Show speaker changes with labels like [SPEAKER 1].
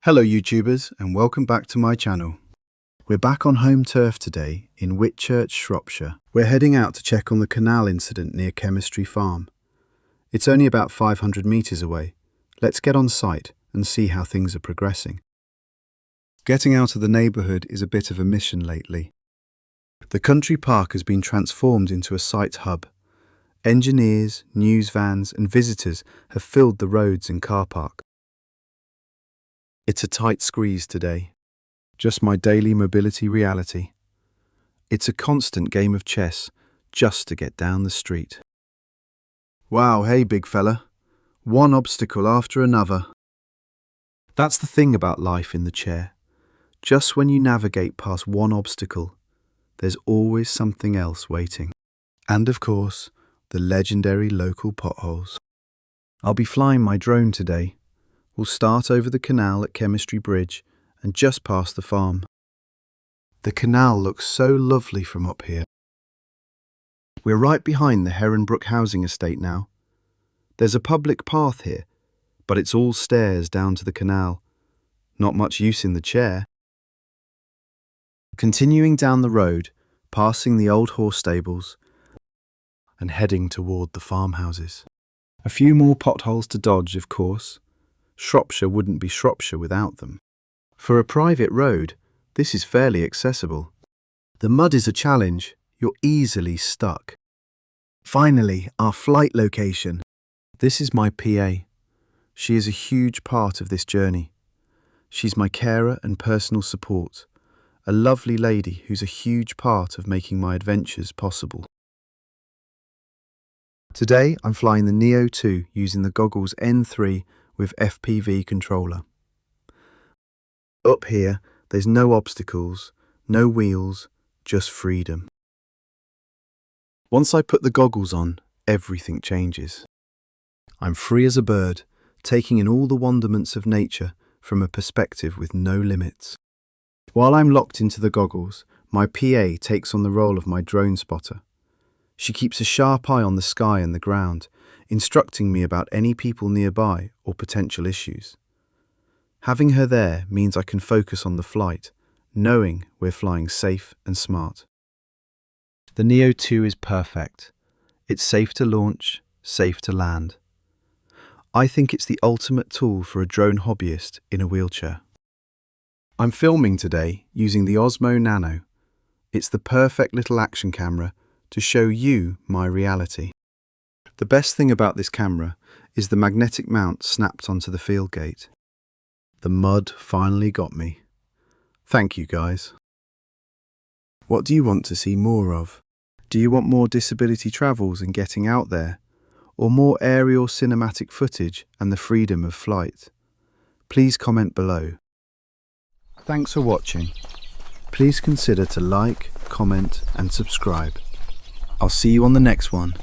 [SPEAKER 1] Hello YouTubers and welcome back to my channel. We're back on home turf today in Whitchurch, Shropshire. We're heading out to check on the canal incident near Chemistry Farm. It's only about 500 metres away. Let's get on site and see how things are progressing. Getting out of the neighbourhood is a bit of a mission lately. The country park has been transformed into a site hub. Engineers, news vans and visitors have filled the roads and car park. It's a tight squeeze today. Just my daily mobility reality. It's a constant game of chess just to get down the street. Wow, hey big fella. One obstacle after another. That's the thing about life in the chair. Just when you navigate past one obstacle, there's always something else waiting. And of course, the legendary local potholes. I'll be flying my drone today. We'll start over the canal at Chemistry Bridge and just past the farm. The canal looks so lovely from up here. We're right behind the Heronbrook housing estate now. There's a public path here, but it's all stairs down to the canal. Not much use in the chair. Continuing down the road, passing the old horse stables and heading toward the farmhouses. A few more potholes to dodge, of course. Shropshire wouldn't be Shropshire without them. For a private road, this is fairly accessible. The mud is a challenge. You're easily stuck. Finally, our flight location. This is my PA. She is a huge part of this journey. She's my carer and personal support, a lovely lady who's a huge part of making my adventures possible. Today, I'm flying the Neo 2 using the goggles N3 with FPV controller. Up here, there's no obstacles, no wheels, just freedom. Once I put the goggles on, everything changes. I'm free as a bird, taking in all the wonderments of nature from a perspective with no limits. While I'm locked into the goggles, my PA takes on the role of my drone spotter. She keeps a sharp eye on the sky and the ground, instructing me about any people nearby or potential issues. Having her there means I can focus on the flight, knowing we're flying safe and smart. The Neo 2 is perfect. It's safe to launch, safe to land. I think it's the ultimate tool for a drone hobbyist in a wheelchair. I'm filming today using the Osmo Nano. It's the perfect little action camera to show you my reality. The best thing about this camera is the magnetic mount snapped onto the field gate. The mud finally got me. Thank you guys. What do you want to see more of? Do you want more disability travels and getting out there? Or more aerial cinematic footage and the freedom of flight? Please comment below. Thanks for watching. Please consider to like, comment and subscribe. I'll see you on the next one.